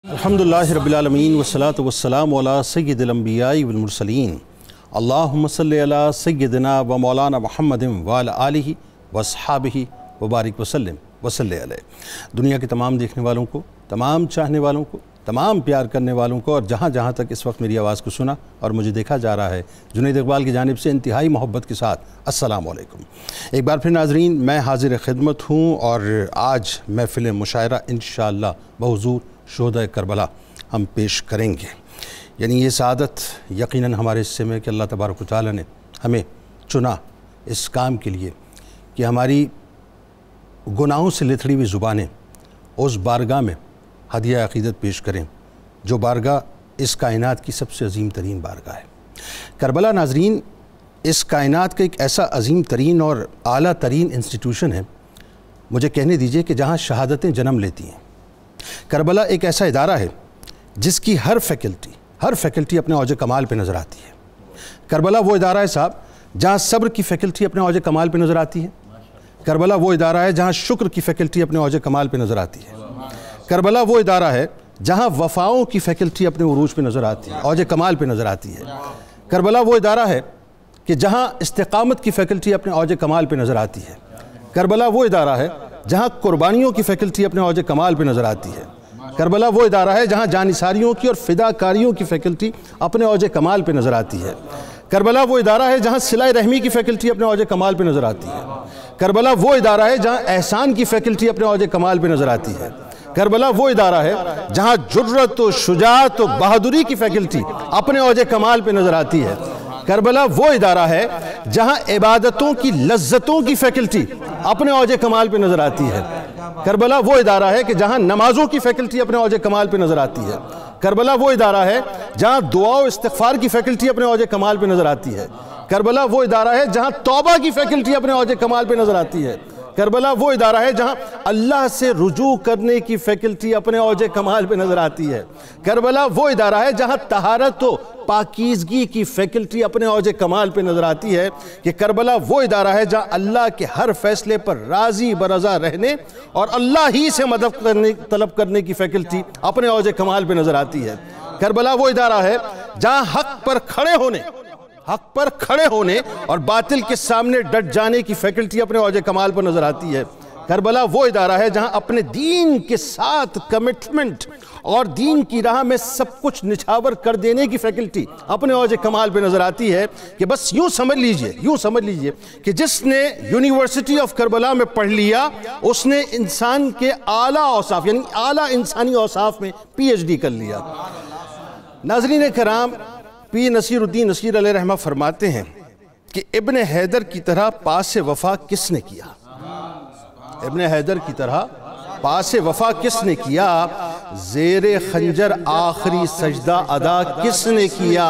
الحمدللہ رب العالمین والصلاة والسلام علی سید الانبیاء والمرسلین اللہم صلی علی سیدنا و مولانا محمد وعلی آلہ واصحابہ وبارک وسلم وصلی علیہ۔ دنیا کے تمام دیکھنے والوں کو، تمام چاہنے والوں کو، تمام پیار کرنے والوں کو، اور جہاں جہاں تک اس وقت میری آواز کو سنا اور مجھے دیکھا جا رہا ہے، جنید اقبال کی جانب سے انتہائی محبت کے ساتھ السلام علیکم۔ ایک بار پھر ناظرین، میں حاضر خدمت ہوں اور آج محفل مشاعرہ انشاءاللہ بحضور شہدائے کربلا ہم پیش کریں گے۔ یعنی یہ سعادت یقیناً ہمارے حصے میں کہ اللہ تبارک و تعالیٰ نے ہمیں چنا اس کام کے لیے کہ ہماری گناہوں سے لتھڑی ہوئی زبانیں اس بارگاہ میں ہدیہ عقیدت پیش کریں جو بارگاہ اس کائنات کی سب سے عظیم ترین بارگاہ ہے۔ کربلا ناظرین اس کائنات کا ایک ایسا عظیم ترین اور اعلیٰ ترین انسٹیٹیوشن ہے، مجھے کہنے دیجئے کہ جہاں شہادتیں جنم لیتی ہیں۔ کربلا ایک ایسا ادارہ ہے جس کی ہر فیکلٹی اپنے اوج کمال پہ نظر آتی ہے۔ کربلا وہ ادارہ ہے صاحب جہاں صبر کی فیکلٹی اپنے اوج کمال پہ نظر آتی ہے۔ کربلا وہ ادارہ ہے جہاں شکر کی فیکلٹی اپنے اوج کمال پہ نظر آتی ہے۔ کربلا وہ ادارہ ہے جہاں وفاؤں کی فیکلٹی اپنے عروج پہ نظر آتی ہے، اوج کمال پہ نظر آتی ہے۔ کربلا وہ ادارہ ہے کہ جہاں استقامت کی فیکلٹی اپنے اوج کمال پہ نظر آتی ہے۔ کربلا وہ ادارہ ہے جہاں قربانیوں کی فیکلٹی اپنے اوج کمال پہ نظر آتی ہے۔ کربلا وہ ادارہ ہے جہاں جانثاریوں کی اور فداکاریوں کی فیکلٹی اپنے اوج کمال پہ نظر آتی ہے۔ کربلا وہ ادارہ ہے جہاں صلہ رحمی کی فیکلٹی اپنے اوج کمال پہ نظر آتی ہے۔ کربلا وہ ادارہ ہے جہاں احسان کی فیکلٹی اپنے اوج کمال پہ نظر آتی ہے۔ کربلا وہ ادارہ ہے جہاں جرأت و شجاعت و بہادری کی فیکلٹی اپنے اوج کمال پہ نظر آتی ہے۔ کربلا وہ ادارہ ہے جہاں عبادتوں کی لذتوں کی فیکلٹی اپنے اوج کمال پہ نظر آتی ہے۔ کربلا وہ ادارہ ہے کہ جہاں نمازوں کی فیکلٹی اپنے اوج کمال پہ نظر آتی ہے۔ کربلا وہ ادارہ ہے جہاں دعا و استغفار کی فیکلٹی اپنے اوج کمال پہ نظر آتی ہے۔ کربلا وہ ادارہ ہے جہاں توبہ کی فیکلٹی اپنے اوج کمال پہ نظر آتی ہے۔ کربلا وہ ادارہ ہے جہاں اللہ سے رجوع کرنے کی فیکلٹی اپنے اوج کمال پہ نظر آتی ہے۔ کربلا وہ ادارہ ہے جہاں طہارت و پاکیزگی کی فیکلٹی اپنے اوج کمال پہ نظر آتی ہے۔ کہ کربلا وہ ادارہ ہے جہاں اللہ کے ہر فیصلے پر راضی برضا رہنے اور اللہ ہی سے مدد طلب کرنے کی فیکلٹی اپنے اوج کمال پہ نظر آتی ہے۔ کربلا وہ ادارہ ہے جہاں حق پر کھڑے ہونے اور باطل کے سامنے ڈٹ جانے کی فیکلٹی اپنے اوج کمال پر نظر آتی ہے۔ کربلا وہ ادارہ ہے جہاں اپنے دین کے ساتھ کمٹمنٹ اور دین کی راہ میں سب کچھ نچھاور کر دینے کی فیکلٹی اپنے اوج کمال پہ نظر آتی ہے۔ کہ بس یوں سمجھ لیجئے کہ جس نے یونیورسٹی آف کربلا میں پڑھ لیا اس نے انسان کے اعلیٰ اوصاف یعنی اعلیٰ انسانی اوصاف میں پی ایچ ڈی کر لیا۔ ناظرین کرام، پیر نصیر الدین نصیر علیہ رحمہ فرماتے ہیں کہ ابن حیدر کی طرح پاس وفا کس نے کیا؟ ابن حیدر کی طرح پاس وفا کس نے کیا؟ زیر خنجر آخری سجدہ ادا کس نے کیا؟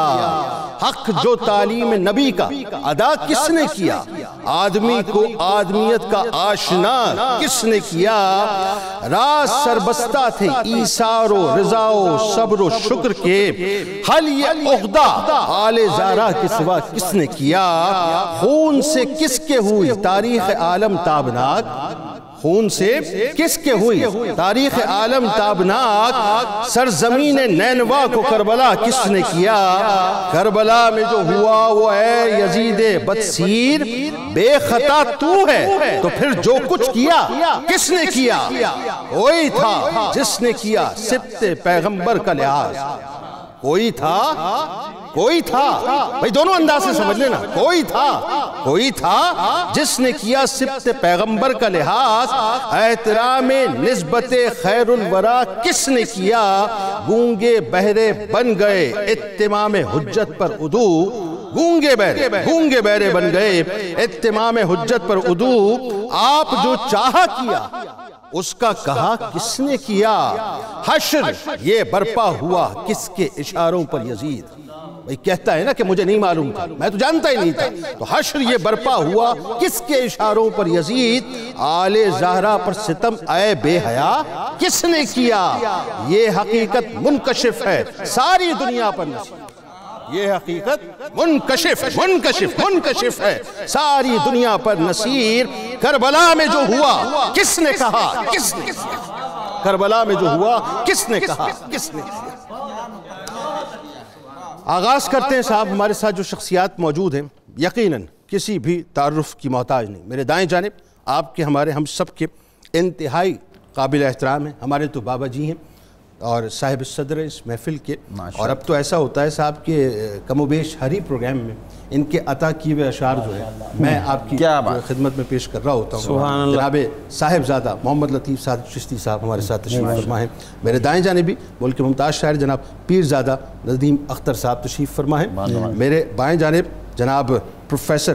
حق جو تعلیم نبی کا ادا کس نے کیا؟ آدمی کو آدمیت کا آشنا کس نے کیا؟ راز سربستہ تھے ایثار و رضا و صبر و شکر کے، حل یہ عہدہ آل زہرا کے سوا کس نے کیا؟ خون سے کس کے ہوئی تاریخ عالم تابناک، خون سے کس کے ہوئی تاریخ عالم تابناک، سرزمین نینوا کو کربلا کس نے کیا؟ کربلا میں جو ہوا وہ ہے یزید بدسیر، بے خطا تو ہے تو پھر جو کچھ کیا کس نے کیا؟ کوئی تھا جس نے کیا سبت پیغمبر کا لحاظ، کوئی تھا بھئی دونوں انداز سے سمجھ لینا، کوئی تھا جس نے کیا سبت پیغمبر کا لحاظ، احترام نسبت خیر الورا کس نے کیا؟ گونگے بہرے بن گئے اتمام حجت پر ادو، گونگے بہرے بن گئے اتمام حجت پر ادو، آپ جو چاہا کیا اس کا کہا کس نے کیا؟ حشر یہ برپا ہوا کس کے اشاروں پر یزید، بھئی کہتا ہے نا کہ مجھے نہیں معلوم تھا، میں تو جانتا ہی نہیں تھا، تو حشر یہ برپا ہوا کس کے اشاروں پر یزید، آل زہرا پر ستم اے بے حیا کس نے کیا؟ یہ حقیقت منکشف ہے ساری دنیا پر نصیب، یہ حقیقت منکشف ہے، ساری دنیا پر نصیر۔ کربلا میں جو ہوا کس نے کہا؟ کربلا میں جو ہوا کس نے کہا؟ آغاز کرتے ہیں صاحب۔ ہمارے ساتھ جو شخصیات موجود ہیں یقیناً کسی بھی تعارف کی محتاج نہیں۔ میرے دائیں جانب آپ کے، ہمارے، ہم سب کے انتہائی قابل احترام ہیں، ہمارے تو بابا جی ہیں اور صاحب صدر اس محفل کے، اور اب تو ایسا ہوتا ہے صاحب کہ کم و بیش ہر ہی پروگرام میں ان کے عطا کیے ہوئے اشعار جو ہے میں آپ کی خدمت میں پیش کر رہا ہوتا ہوں۔ جناب صاحبزادہ محمد لطیف صادق چشتی صاحب ہمارے ساتھ تشریف فرما ہیں۔ میرے دائیں جانب بھی ملک کے ممتاز شاعر جناب پیرزادہ ندیم اختر صاحب تشریف فرما ہیں۔ میرے بائیں جانب جناب پروفیسر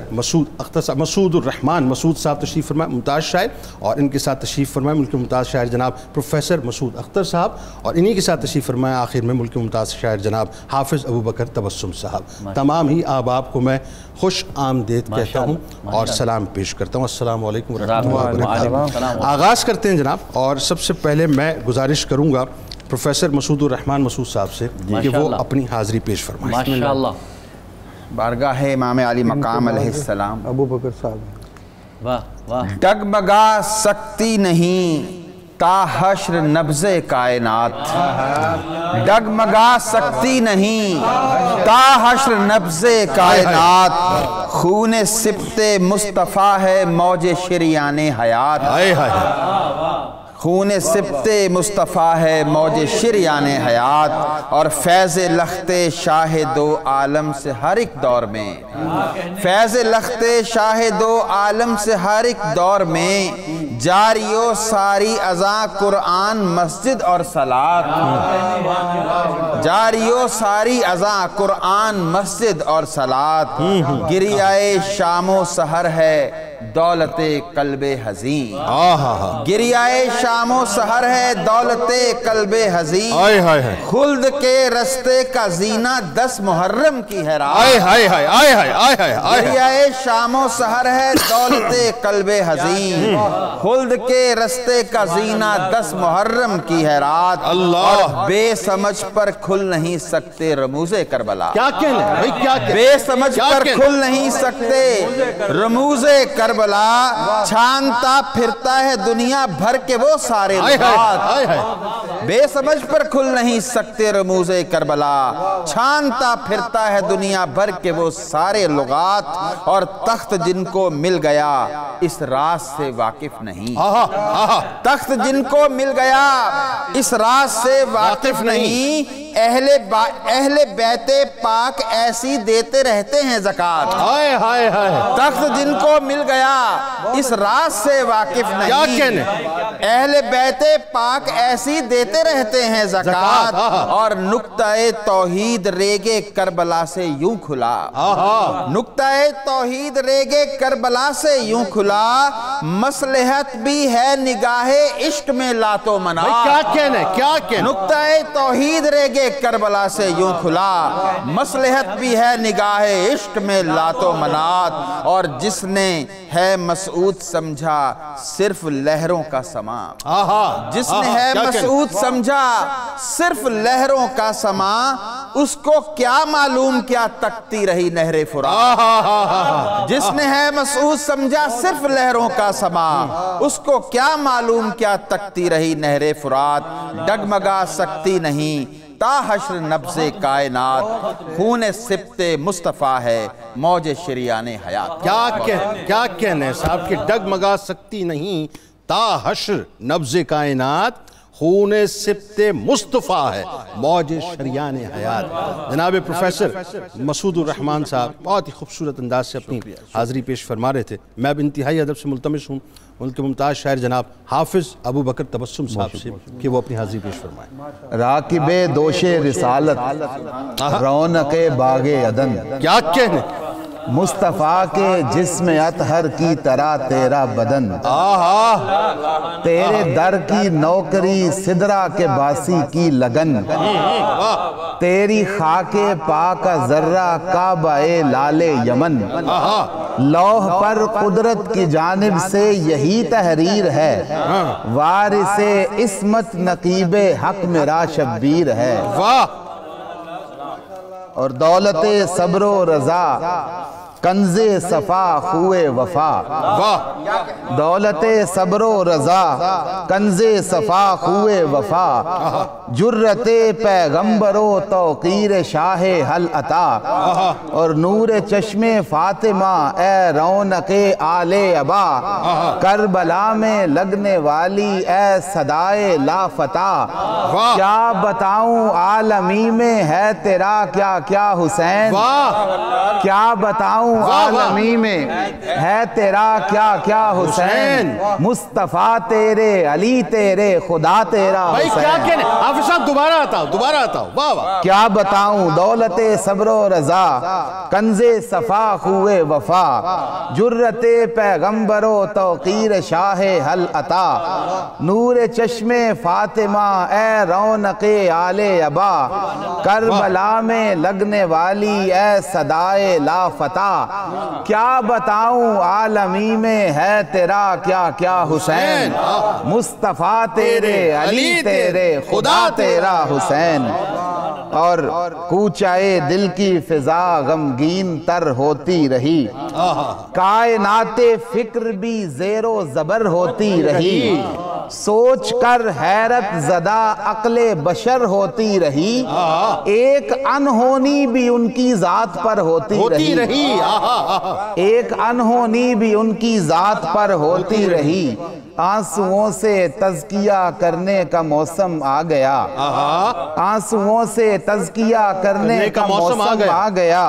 مسعود الرحمان مسعود صاحب تشریف فرمائے، ممتاز شاعر، اور ان کے ساتھ تشریف فرمائے ملک کے ممتاز شاعر جناب پروفیسر مسعود اختر صاحب، اور انہی کے ساتھ تشریف فرمائے آخر میں ملک کے ممتاز شاعر جناب حافظ ابوبکر تبسم صاحب۔ تمام ہی احباب کو میں خوش آمدید کہتا ہوں اور سلام پیش کرتا ہوں۔ السلام علیکم ورحمۃ اللہ وبرکاتہ۔ آغاز کرتے ہیں جناب، اور سب سے پہلے میں گزارش کروں گا پروفیسر مسعود الرحمان مسعود صاحب سے کہ وہ اپنی حاضری پیش فرمائیں۔ ماشاءاللہ۔ بارگاہ امام علی مقام علیہ السلام۔ ابو بکر صاحب۔ واہ واہ۔ ڈگمگا سکتی نہیں تا حشر نبض کائنات، ڈگمگا سکتی نہیں تا حشر نبض کائنات، خون سبط مصطفیٰ ہے موج شریان حیات، خون سبط مصطفیٰ ہے موج شریان حیات، اور فیض لخت شاہ دو عالم سے ہر ایک دور میں، فیض لخت شاہ دو عالم سے ہر ایک دور میں، جاری و ساری ازاں قرآن مسجد اور صلاۃ، جاری و ساری ازاں قرآن مسجد اور صلاۃ، گریائے شام و سحر ہے دولت قلب حزین، گریائے شام و سحر ہے دولت قلب حزین، خلد کے رستے کا زینہ 10 محرم کی ہے رات، گریائے شام و سحر ہے دولت قلب حزین، خلد کے رستے کا زینہ 10 محرم کی ہے رات، اور بے سمجھ پر کھل نہیں سکتے رموز کربلا، بے سمجھ پر کھل نہیں سکتے رموز کربلا، چھانتا پھرتا ہے دنیا بھر کے وہ سارے لغات، بے سمجھ پر کھل نہیں سکتے رموز کربلا، چھانتا پھرتا ہے دنیا بھر کے وہ سارے لغات، اور تخت جن کو مل گیا اس راز سے واقف نہیں، تخت جن کو مل گیا اس راز سے واقف نہیں، اہل بیت پاک ایسی دیتے رہتے ہیں زکوٰۃ، تخت جن کو مل گیا اس راز سے واقف نہیں، اہل بیت پاک ایسی دیتے رہتے ہیں زکوٰۃ، اور نقطہ توحید ریگے کربلا سے یوں کھلا، نقطہ توحید ریگے کربلا سے یوں کھلا، مصلحت بھی ہے نگاہ عشق میں لات و منات، نقطہ توحید ریگے کربلا سے یوں کھلا، مصلحت بھی ہے نگاہ عشق میں لات و منات، اور جس نے ہے مسعود سمجھا صرف لہروں کا سما، جس نے ہے مسعود سمجھا صرف لہروں کا سما، اس کو کیا معلوم کیا تکتی رہی نہر فرات، جس نے ہے مسعود سمجھا صرف لہروں کا سما، اس کو کیا معلوم کیا تکتی رہی نہر فرات، ڈگمگا سکتی نہیں تا حشر نبض کائنات، خون سبط مصطفیٰ ہے موج شریان حیات۔ کیا کہنے صاحب کہ ڈگمگا سکتی نہیں تا حشر نبض کائنات، خون سبط مصطفیٰ ہے موج شریان حیات۔ جناب پروفیسر مسعود الرحمان صاحب بہت ہی خوبصورت انداز سے اپنی حاضری پیش فرما رہے تھے، میں اب انتہائی ادب سے ملتمس ہوں ان کے ممتاز شاعر جناب حافظ ابوبکر تبسم صاحب سے کہ وہ اپنی حاضری پیش فرمائیں۔ راکب دوش رسالت رونق باغ عدن، کیا کہنے مصطفیٰ کے جسم اطہر کی طرح تیرا بدن، تیرے در کی نوکری سدرہ کے باسی کی لگن، تیری خاک پاک ذرہ کعبہ لال یمن، لوح پر قدرت کی جانب سے یہی تحریر ہے، وارث عصمت نقیب حق میرا شبیر ہے، اور دولت صبر و رضا کنز صفا خوئے وفا واہ دولت صبر و رضا کنز صفا خوئے وفا جرت پیغمبر و توقیر شاہ حل عطا اور نور چشم فاطمہ اے رونق آل ابا کربلا میں لگنے والی اے صدائے لافتہ کیا بتاؤں عالمی میں ہے تیرا کیا کیا حسین کیا بتاؤں عالمی میں ہے تیرا کیا کیا حسین مصطفیٰ تیرے علی تیرے خدا تیرا بھائی کیا حسین کہنے حافظ صاحب دوبارہ آتا ہوں واہ واہ کیا بتاؤں دولت صبر و رضا کنز صفا خوئے وفا جرت پیغمبر و توقیر شاہ حل عطا نور چشم فاطمہ اے رونق آل ابا کربلا میں لگنے والی اے صدائے لافتہ کیا بتاؤں عالمی میں ہے تیرا کیا کیا حسین مصطفیٰ تیرے علی تیرے خدا تیرا حسین اور کوچائے دل کی فضا غمگین تر ہوتی رہی کائنات فکر بھی زیر و زبر ہوتی رہی سوچ کر حیرت زدہ عقل بشر ہوتی رہی ایک انہونی بھی ان کی ذات پر ہوتی رہی ایک انہونی بھی ان کی ذات پر ہوتی رہی آنسوؤں سے تزکیہ کرنے کا موسم آ گیا آنسوؤں سے تزکیہ کرنے کا موسم آ گیا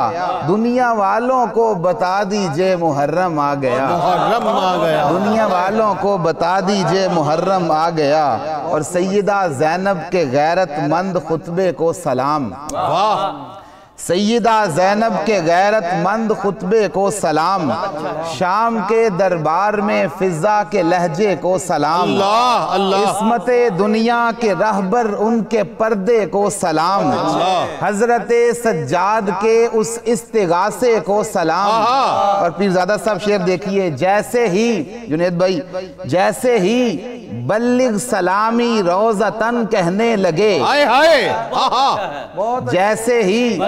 دنیا والوں کو بتا دیجئے محرم آ گیا دنیا والوں کو بتا دیجئے محرم آ گیا اور سیدہ زینب کے غیرت مند خطبے کو سلام سیدہ زینب کے غیرت مند خطبے کو سلام شام کے دربار میں فضا کے لہجے کو سلام عصمت دنیا کے رہبر ان کے پردے کو سلام حضرت سجاد کے اس استغاثے کو سلام اور پیرزادہ صاحب شعر دیکھیے جیسے ہی جنید بھائی جیسے ہی بلغ سلامی روزتن کہنے لگے جیسے ہی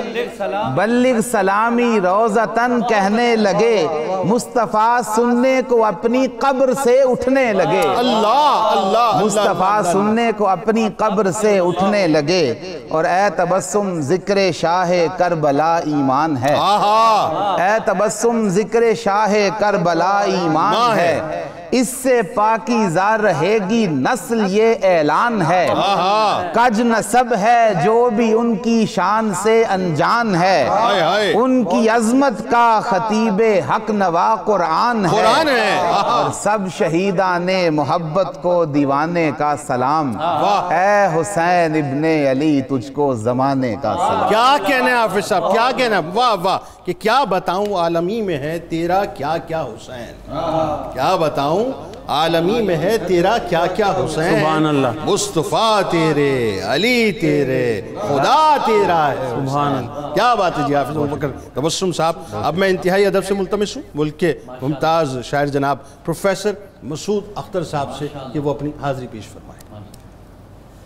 بلغ سلامی روزتن کہنے لگے مصطفیٰ سننے کو اپنی قبر سے اٹھنے لگے مصطفیٰ سننے کو اپنی قبر سے اٹھنے لگے اور اے تبسم ذکر شاہ کربلا ایمان ہے اے تبسم ذکر شاہ کربلا ایمان ہے اس سے پاکیزہ رہے گی نسل یہ اعلان ہے کج نسب ہے جو بھی ان کی شان سے انجان ہے ان کی عظمت کا خطیب حق نوا قرآن ہے اور سب شہیدان محبت کو دیوانے کا سلام اے حسین ابن علی تجھ کو زمانے کا سلام کیا کہنا ہے حافظ صاحب کیا کہنا ہے واہ واہ کہ کیا بتاؤں عالمی میں ہے تیرا کیا کیا حسین کیا بتاؤں عالمی میں ہے تیرا کیا کیا حسین سبحان اللہ مصطفیٰ تیرے علی تیرے خدا تیرا ہے سبحان اللہ کیا بات ہے جی حافظ ابوبکر تبسم صاحب اب میں انتہائی ادب سے ملتمس ہوں ملک کے ممتاز شاعر جناب پروفیسر مسعود اختر صاحب سے کہ وہ اپنی حاضری پیش فرمائیں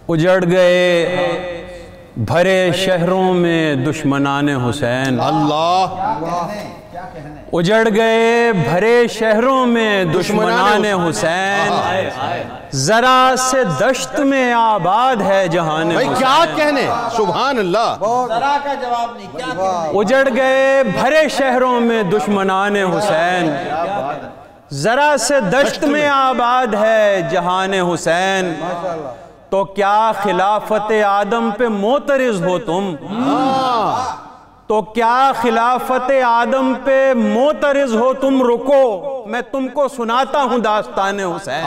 اجڑ گئے بھرے شہروں میں دشمنان حسین اللہ اجڑ گئے بھرے شہروں میں دشمنان حسین ذرا سے دشت میں آباد ہے جہان بھائی حسین کیا کہنے سبحان اللہ اجڑ گئے بھرے شہروں میں دشمنان حسین ذرا سے دشت میں آباد ہے جہان حسین تو کیا خلافت آدم پہ معترض ہو تم تو کیا خلافت آدم پہ معترض ہو تم رکو میں تم کو سناتا ہوں داستان حسین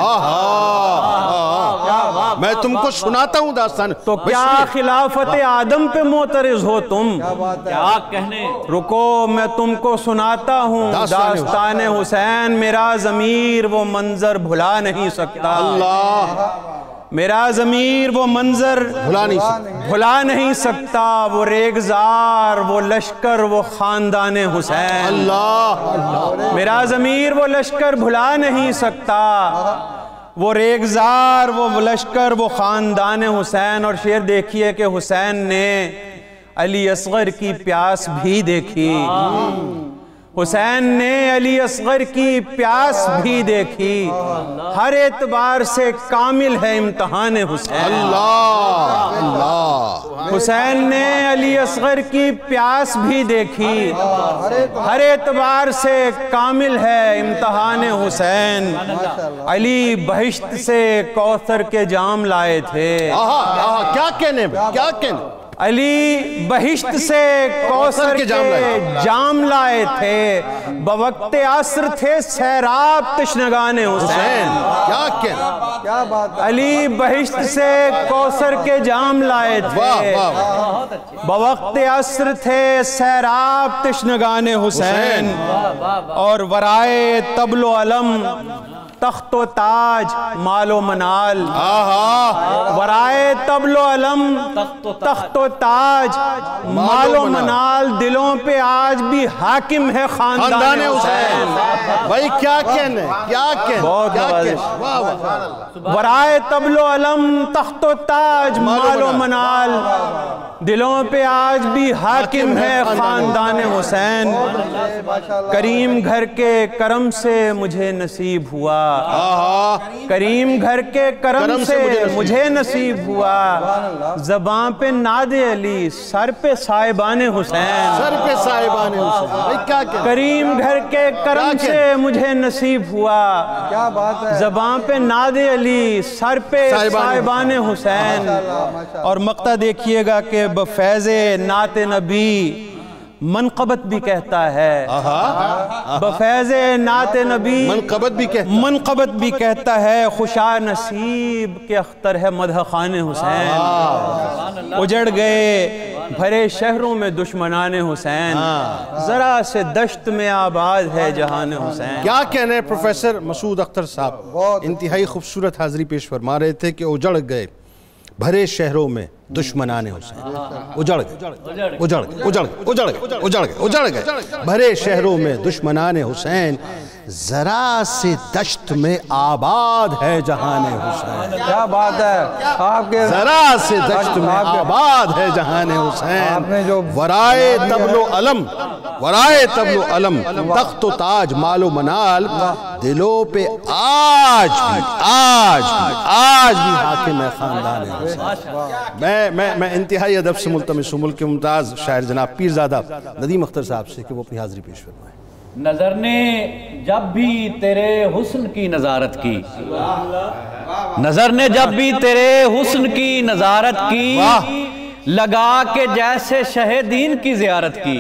میں تم کو سناتا ہوں داستان تو کیا خلافت آدم پہ معترض ہو تم کیا کہنے رکو میں تم کو سناتا ہوں داستان حسین میرا ضمیر وہ منظر بھلا نہیں سکتا اللہ میرا ضمیر وہ منظر بھلا نہیں سکتا وہ ریگزار وہ لشکر وہ خاندان حسین اللہ میرا ضمیر وہ لشکر بھلا نہیں سکتا وہ ریگزار وہ لشکر وہ خاندان حسین اور شعر دیکھیے کہ حسین نے علی اصغر کی پیاس بھی دیکھی، حسین نے علی اصغر کی پیاس بھی دیکھی، ہر اعتبار سے کامل ہے امتحان حسین۔ اللہ اللہ، حسین نے علی اصغر کی پیاس بھی دیکھی، ہر اعتبار سے کامل ہے امتحان حسین۔ علی بہشت سے کوثر کے جام لائے تھے، کیا کہنے میں، کیا کہنے، علی بہشت سے کوثر کے جام لائے تھے، بوقت عصر تھے سیراب تشنگان حسین۔ کیا کہنے، کیا بات ہے، علی بہشت سے کوثر کے جام لائے تھے، بوقت عصر تھے سیراب تشنگان حسین، اور ورائے طبل و علم تخت و تاج مال و منال، ورائے طبل و علم تخت و تاج مال و منال، دلوں پہ آج بھی حاکم ہے خاندان حسین۔ بھائی کیا کہنے، کیا کہنے، بہت کیا نوازش۔ کہنے، واہ واہ، ورائے طبل و علم تخت و تاج مال و منال، دلوں پہ آج بھی حاکم ہے خاندان حسین۔ کریم گھر کے کرم سے مجھے نصیب ہوا، کریم گھر کے کرم سے مجھے نصیب ہوا، زباں پہ ناد علی سر پہ صاحبان حسین، سر پہ صاحبان حسین۔ بھائی کیا کہنے، کریم گھر کے کرم سے مجھے نصیب ہوا، کیا بات ہے، زباں پہ ناد علی سر پہ صاحبان حسین۔ اور مقطع دیکھیے گا کہ بفیض نعت نبی منقبت بھی کہتا ہے، بفیض نعت نبی منقبت بھی کہتا ہے، خوشا نصیب کے اختر ہے مدح خان حسین۔ اجڑ گئے بھرے شہروں میں دشمنان حسین، ذرا سے دشت میں آباد ہے جہان حسین۔ کیا کہنے پروفیسر مسعود اختر صاحب انتہائی خوبصورت حاضری پیش فرما رہے تھے کہ اجڑ گئے بھرے شہروں میں دشمنان حسین، اجڑ گئے بھرے شہروں میں دشمنان حسین، ذرا سے دشت میں آباد ہے جہان حسین۔ کیا بات ہے، آپ کے ذرا سے دشت میں آباد ہے جہان حسین، ورائے طبل و علم، ورائے طبل و علم تخت و تاج مال و منال، دلوں پہ آج بھی حاکم ہے خاندان حسین۔ میں انتہائی ادب سے ملتمس ہوں ملک کے ممتاز شاعر جناب پیرزادہ ندیم اختر صاحب سے کہ وہ اپنی حاضری پیش فرمائیں۔ نظر نے جب بھی تیرے حسن کی نظارت کی، نظر نے جب بھی تیرے حسن کی نظارت کی، لگا کے جیسے شہیدین کی زیارت کی،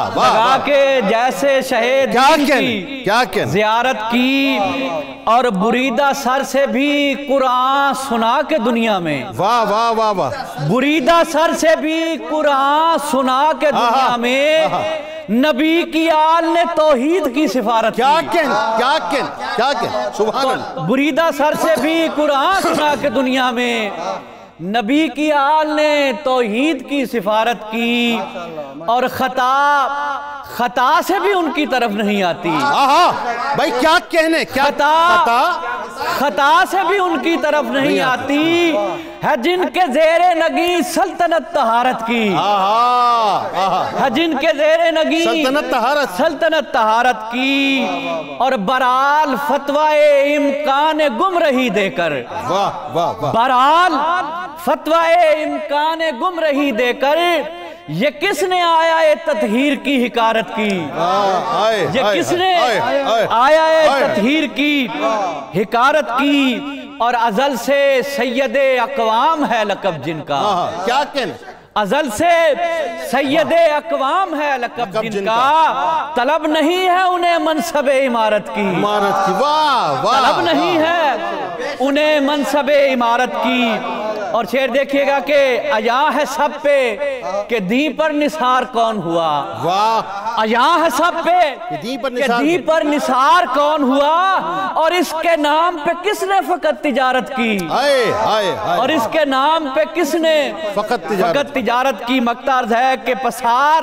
لگا کے جیسے شہیدین کی زیارت کی، اور بریدہ سر سے بھی قرآن سنا کے دنیا میں، بریدہ سر سے بھی قرآن سنا کے دنیا میں، نبی کی آل نے توحید کی سفارت کی۔ کیا کہن سبحان اللہ۔ بریدہ سر سے بھی قرآن سنا کے دنیا میں، نبی کی آل نے توحید کی سفارت کی، اور خطا سے بھی ان کی طرف نہیں آتی، بھائی کیا کہنے، خطا سے بھی ان کی طرف نہیں آتی، ہے جن کے زیر نگی سلطنت طہارت کی، ہے جن کے زیر نگی سلطنت طہارت کی، اور برال فتوی امکان گمرہی دے کر، برال فتوی امکان گمرہی دے کر، یہ کس نے آیا تطہیر کی حکارت کی، یہ کس نے آیا تطہیر کی حکارت کی، اور ازل سے سید اقوام ہے لقب جن کا، کیا کہنے، ازل سے سید اقوام ہے لقب جن کا، طلب نہیں ہے انہیں منصب عمارت کی، طلب نہیں ہے انہیں منصب عمارت کی۔ اور شعر دیکھیے گا کہ عیاں ہے سب پہ کہ دین پر نثار کون ہوا، عیاں ہے سب پہ کہ دین پر نثار کون ہوا، اور اس کے نام پہ کس نے فقط تجارت کی، اور اس کے نام پہ کس نے فقط تجارت کی۔ مقطع عرض ہے کہ پسار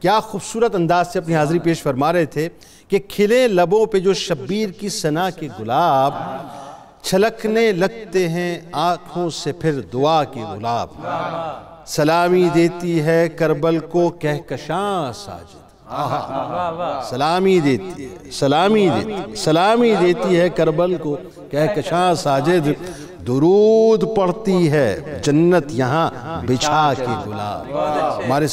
کیا خوبصورت انداز سے اپنی حاضری پیش فرما رہے تھے کہ کھلے لبوں پہ جو شبیر کی ثنا کے گلاب، چھلکنے لگتے ہیں آنکھوں سے پھر دعا کے گلاب، سلامی دیتی ہے کربل کو کہکشاں ساجد، سلامی دیتی ہے کربل کو کہکشاں ساجد، درود پڑھتی ہے جنت یہاں بچھا کے گلاب۔ ہمارے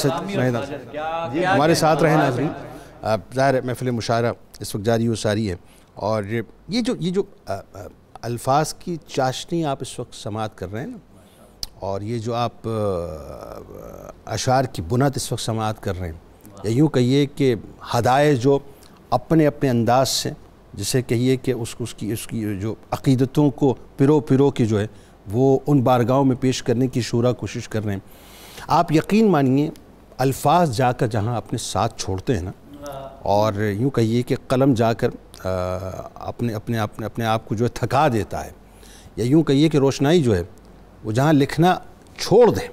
ساتھ رہے ناظرین، ظاہر ہے محفل مشاعرہ اس وقت جاری و ساری ہے، اور یہ جو الفاظ کی چاشنی آپ اس وقت سماعت کر رہے ہیں نا، اور یہ جو آپ اشعار کی بنت اس وقت سماعت کر رہے ہیں، یا یوں کہیے کہ ہدایے جو اپنے اپنے انداز سے، جسے کہیے کہ اس کی جو عقیدتوں کو پرو کی جو ہے وہ ان بارگاہوں میں پیش کرنے کی شورا کوشش کر رہے ہیں، آپ یقین مانیے الفاظ جا کر جہاں اپنے ساتھ چھوڑتے ہیں نا، اور یوں کہیے کہ قلم جا کر اپنے آپ کو جو ہے تھکا دیتا ہے، یا یوں کہیے کہ روشنائی جو ہے وہ جہاں لکھنا چھوڑ دے،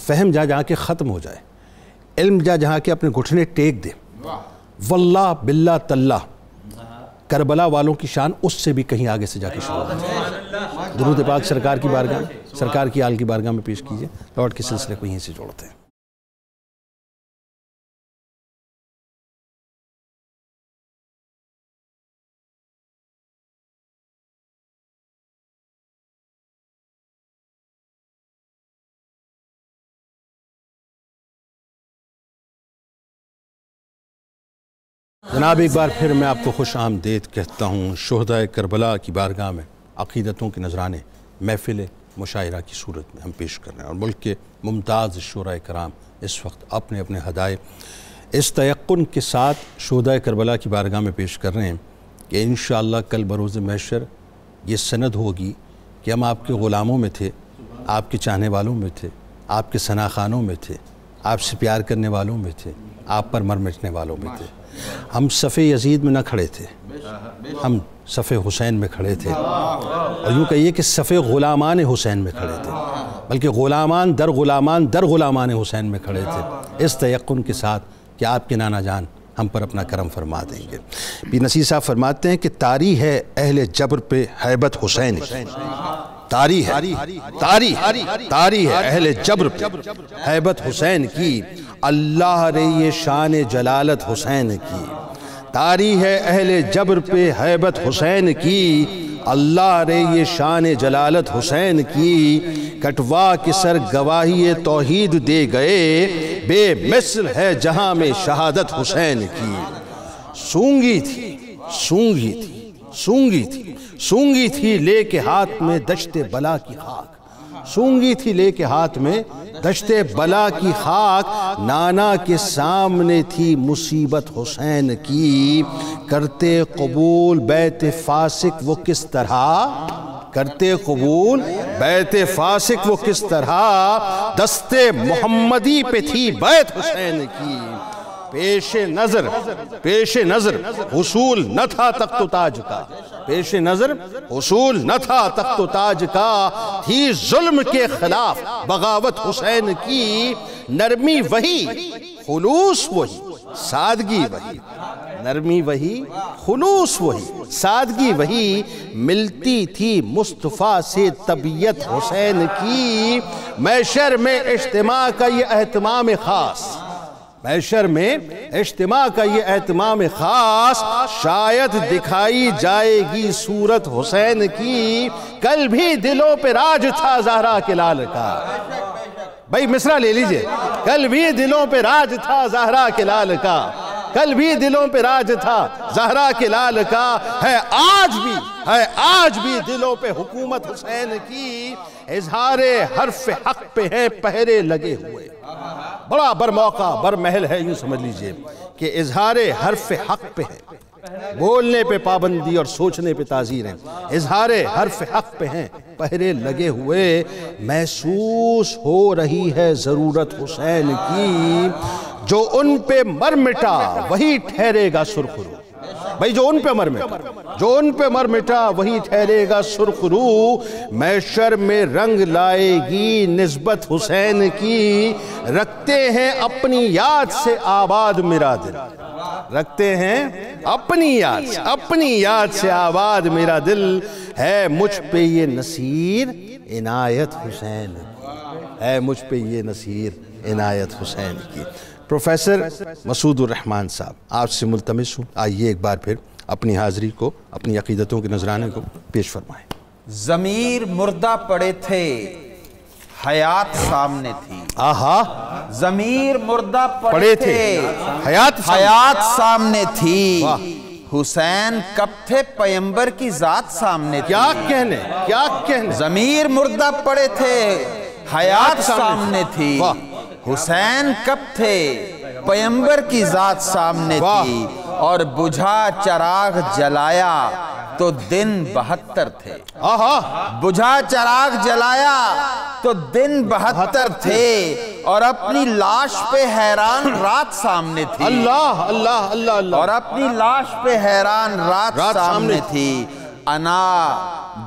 فہم جہاں کے ختم ہو جائے، علم جہاں کے اپنے گھٹنے ٹیک دے، واللہ باللہ تاللہ کربلا والوں کی شان اس سے بھی کہیں آگے سے جا کے شروع ہوتی ہے۔ درود پاک سرکار کی بارگاہ، سرکار کی آل کی بارگاہ میں پیش کیجئے، لوٹ کے سلسلے کو یہیں سے جوڑتے ہیں۔ جناب ایک بار پھر میں آپ کو خوش آمدید کہتا ہوں شہدائے کربلا کی بارگاہ میں عقیدتوں کے نذرانے محفل مشاعرہ کی صورت میں ہم پیش کر رہے ہیں، اور ملک کے ممتاز شعراء کرام اس وقت اپنے اپنے ہدایے اس تیقن کے ساتھ شہدائے کربلا کی بارگاہ میں پیش کر رہے ہیں کہ انشاءاللہ کل بروز محشر یہ سند ہوگی کہ ہم آپ کے غلاموں میں تھے، آپ کے چاہنے والوں میں تھے، آپ کے ثناخانوں میں تھے، آپ سے پیار کرنے والوں میں تھے، آپ پر مر مٹنے والوں میں تھے۔ ہم صف یزید میں نہ کھڑے تھے، ہم صف حسین میں کھڑے تھے، اور یوں کہیے کہ صف غلامان حسین میں کھڑے تھے، بلکہ غلامان در غلامان حسین میں کھڑے تھے، اس تیقن کے ساتھ کہ آپ کے نانا جان ہم پر اپنا کرم فرما دیں گے۔ پیر نصیر صاحب فرماتے ہیں کہ طاری ہے اہل جبر پہ ہیبت حسین کی، طاری ہے اہل جبر پہ ہیبت حسین کی، اللہ رے یہ شان جلالت حسین کی، طاری ہے اہل جبر پہ ہیبت حسین کی، اللہ رے یہ شان جلالت حسین کی، کٹوا کے سر گواہی توحید دے گئے، بے مثل ہے جہاں میں شہادت حسین کی، سونگی تھی لے کے ہاتھ میں دشت بلا کی خاک، سونگی تھی لے کے ہاتھ میں دشت بلا کی خاک، نانا کے سامنے تھی مصیبت حسین کی، کرتے قبول بیت فاسق وہ کس طرح، کرتے قبول بیت فاسق وہ کس طرح، دست محمدی پہ تھی بیت حسین کی، پیش نظر حصول نہ تھا تخت و تاج کا، پیش نظر حصول نہ تھا تخت و تاج کا، تھی ظلم کے خلاف بغاوت حسین کی، نرمی وہی خلوص وہی سادگی وہی، نرمی وہی خلوص وہی سادگی وہی، ملتی تھی مصطفیٰ سے طبیعت حسین کی، محشر میں اجتماع کا یہ اہتمام خاص، محشر میں اجتماع کا یہ اہتمام خاص، شاید دکھائی جائے گی صورت حسین کی، کل بھی دلوں پہ راج تھا زہرا کے لال کا، بھائی مصرع لے لیجئے، کل بھی دلوں پہ راج تھا زہرا کے لال کا، کل بھی دلوں پہ راج تھا زہرا کے لال کا، ہے آج بھی دلوں پہ حکومت حسین کی، اظہار حرف حق پہ ہے پہرے لگے ہوئے، بڑا برموقع برمحل ہے، یوں سمجھ لیجئے کہ اظہار حرف حق پہ ہے، بولنے پہ پابندی اور سوچنے پہ تعزیر ہے، اظہار حرف حق پہ ہیں پہرے لگے ہوئے، محسوس ہو رہی ہے ضرورت حسین کی، جو ان پہ مر مٹا وہی ٹھہرے گا سرخرو، بھائی جو ان پہ مر مٹا، جو ان پہ مر مٹا وہی ٹھہرے گا سرخ روح، محشر میں رنگ لائے گی نسبت حسین کی، رکھتے ہیں اپنی یاد سے آباد میرا دل، رکھتے ہیں اپنی یاد سے آباد میرا دل، ہے مجھ پہ یہ نصیر عنایت حسین کی، ہے مجھ پہ یہ نصیر عنایت حسین کی۔ پروفیسر مسعود الرحمن صاحب، آپ سے ملتمس ہوں، آئیے ایک بار پھر اپنی حاضری کو، اپنی عقیدتوں کے نذرانے کو پیش فرمائیں۔ ضمیر مردہ پڑے تھے، حیات سامنے تھی۔ آہا، ضمیر مردہ پڑے تھے، حیات سامنے تھی۔ حسین کب تھے؟ پیمبر کی ذات سامنے تھی۔ کیا کہنے ضمیر مردہ پڑے تھے، حیات سامنے تھی۔ حسین کب تھے؟ پیمبر کی ذات سامنے تھی، اور بجھا چراغ جلایا تو دن 72 تھے۔ بجھا چراغ جلایا تو دن 72 تھے، اور اپنی لاش پہ حیران رات سامنے تھی۔ اللہ اللہ اللہ اللہ، اور اپنی لاش پہ حیران رات سامنے تھی۔ انا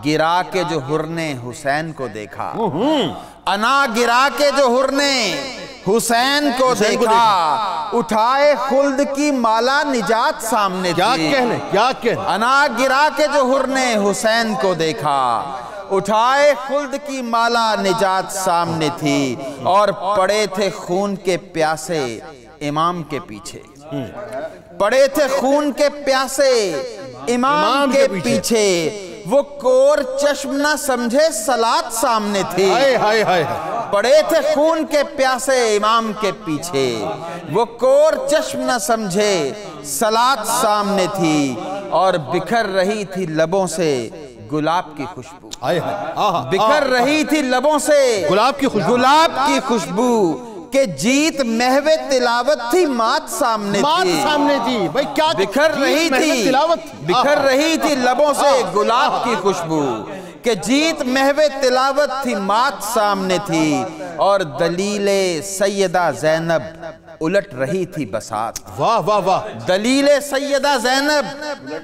گرا کے جو حر نے حسین کو دیکھا، انا گرا کے جو حر نے حسین کو دیکھا، اٹھائے خلد کی مالا نجات سامنے تھی۔ کیا کہنے انا گرا کے جو حر نے حسین کو دیکھا، اٹھائے خلد کی مالا نجات سامنے تھی، اور پڑے تھے خون کے پیاسے امام کے پیچھے، پڑے تھے خون کے پیاسے امام کے پیچھے، وہ کور چشم نہ سمجھے صلات سامنے تھی۔ پڑے تھے خون کے پیاسے امام کے پیچھے، وہ کور چشم نہ سمجھے صلات سامنے تھی، اور بکھر رہی تھی لبوں سے گلاب کی خوشبو، بکھر رہی تھی لبوں سے گلاب کی خوشبو، کہ جیت محو تلاوت تھی مات سامنے تھی۔ بکھر رہی تھی لبوں سے گلاب کی خوشبو، کہ جیت محو تلاوت تھی مات سامنے تھی، اور دلیل سیدہ زینب الٹ رہی تھی بساط۔ واہ واہ واہ، دلیل سیدہ زینب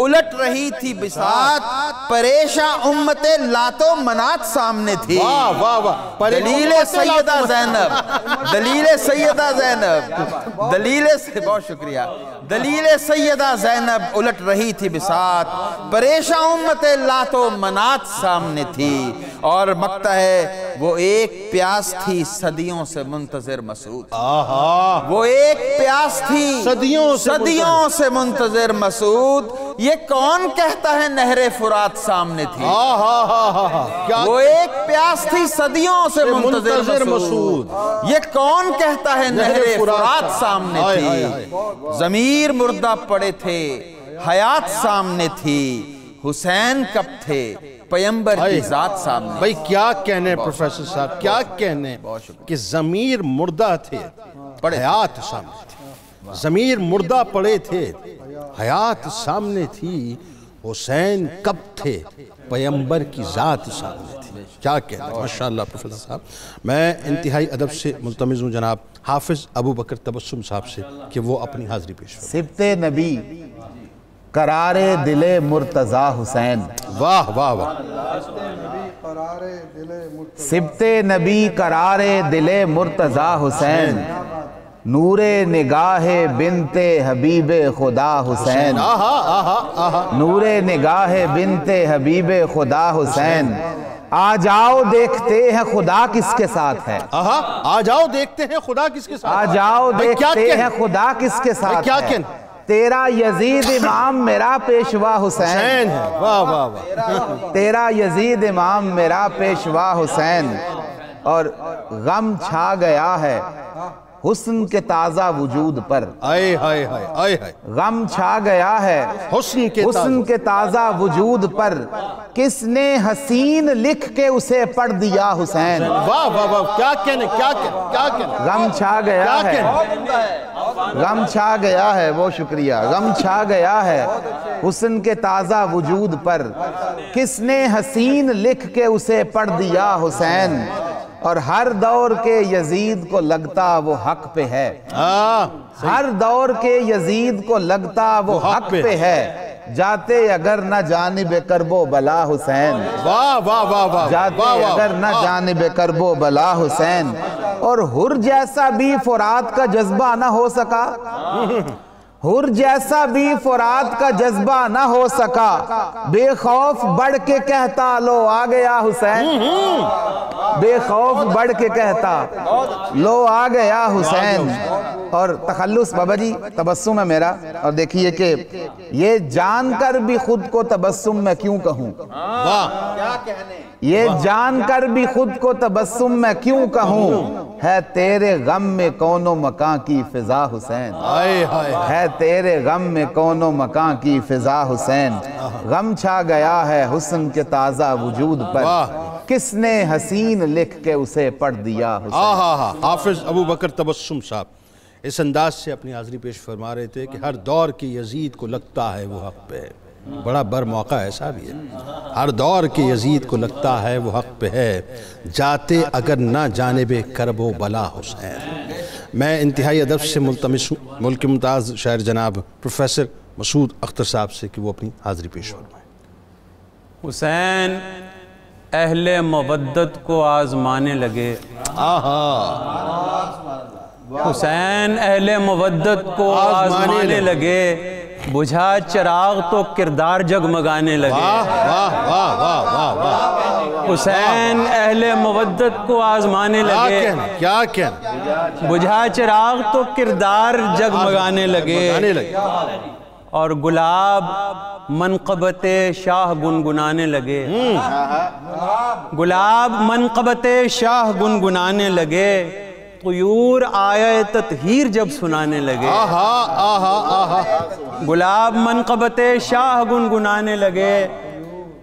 الٹ رہی تھی بساط، پریشاں امت لات و منات سامنے تھی۔ واہ واہ واہ، دلیل سیدہ زینب، دلیل سیدہ زینب، بہت شکریہ، دلیل سیدہ زینب الٹ رہی تھی بساط، پریشاں امت لات و منات سامنے تھی، اور مکتا ہے وہ ایک پیاس تھی صدیوں سے منتظر مسعود، وہ ایک پیاس تھی صدیوں سے منتظر مسعود، یہ کون کہتا ہے نہر فرات سامنے تھی؟ وہ ایک پیاس تھی صدیوں سے منتظر مسعود، یہ کون کہتا ہے نہر فرات سامنے تھی؟ ضمیر مردہ پڑے تھے، حیات سامنے تھی، حسین کب تھے؟ پیمبر کی ذات سامنے۔ بھائی کیا کہنے پروفیسر صاحب، کیا کہنے کہ ضمیر مردہ تھے، حیات سامنے تھی، ضمیر مردہ پڑے تھے، حیات سامنے تھی، حسین کب تھے؟ پیمبر کی ذات سامنے تھی۔ کیا کہنے، ماشاءاللہ پروفیسر صاحب۔ میں انتہائی ادب سے ملتمس ہوں جناب حافظ ابو بکر تبسم صاحب سے کہ وہ اپنی حاضری پیش کریں۔ سبت نبی قرار دل مرتضی حسین، واہ واہ واہ، سبت نبی قرار دل مرتضی حسین، نور نگاہ بنت حبیب خدا حسین، نور نگاہ بنت حبیب خدا حسین، آ جاؤ دیکھتے ہیں خدا کس کے ساتھ ہے، آ جاؤ دیکھتے ہیں خدا کس کے ساتھ، آ جاؤ دیکھتے ہیں خدا کس کے ساتھ ہے، تیرا یزید امام میرا پیشوا حسین ہے، واہ واہ واہ، تیرا یزید امام میرا پیشوا حسین، اور غم چھا گیا ہے حسن کے تازہ وجود پر، آئے ہائے ہائے آئے ہائے، غم چھا گیا ہے حسن کے تازہ وجود پر، کس نے حسین لکھ کے اسے پڑھ دیا حسین، واہ واہ واہ، کیا کہنے، کیا کہنے، کیا کہنے، غم چھا گیا ہے، غم چھا گیا ہے، وہ شکریہ، غم چھا گیا ہے حسن کے تازہ وجود پر، کس نے حسین لکھ کے اسے پڑھ دیا حسین، اور ہر دور کے یزید کو لگتا وہ حق پہ ہے، ہر دور کے یزید کو لگتا وہ حق پہ ہے، جاتے اگر نہ جانب کرب و بلا حسین، واہ واہ واہ واہ، جاتے اگر نہ جانب کرب و بلا حسین، اور حر جیسا بھی فرات کا جذبہ نہ ہو سکا، حر جیسا بھی فرات کا جذبہ نہ ہو سکا، بے خوف بڑھ کے کہتا لو آ گیا حسین، بے خوف بڑھ کے کہتا لو آ گیا حسین۔ اور تخلص بابا جی تبسم ہے میرا، اور دیکھیے کہ یہ جان کر بھی خود کو تبسم میں کیوں کہوں، یہ جان کر بھی خود کو تبسم میں کیوں کہوں، ہے تیرے غم میں کون و مکان کی فضا حسین، ہے تیرے غم میں کون و مکان کی فضا حسین، غم چھا گیا ہے حسن کے تازہ وجود پر، کس نے حسین لکھ کے اسے پڑھ دیا حسین۔ حافظ ابو بکر تبسم صاحب اس انداز سے اپنی حاضری پیش فرما رہے تھے کہ ہر دور کی یزید کو لگتا ہے وہ حق پہ، بڑا بر موقع ہے صاحب یہ، ہر دور کی یزید کو لگتا ہے وہ حق پہ ہے، جاتے اگر نہ جانب کرب و بلا حسین۔ میں انتہائی ادب سے ملتمس ہوں ملک ممتاز شاعر جناب پروفیسر مسعود اختر صاحب سے کہ وہ اپنی حاضری پیش فرمائیں۔ حسین اہل مودت کو آزمانے لگے، حسین اہل مودت کو آزمانے لگے، بجھا چراغ تو کردار جگمگانے لگے، حسین اہل مودت کو آزمانے لگے، کیا کہنا، بجھا چراغ تو کردار جگمگانے لگے، اور گلاب منقبت شاہ گنگنانے لگے، گلاب منقبت شاہ گنگنانے لگے، طیور آیہ تطہیر جب سنانے لگے، گلاب منقبت شاہ گنگنانے لگے،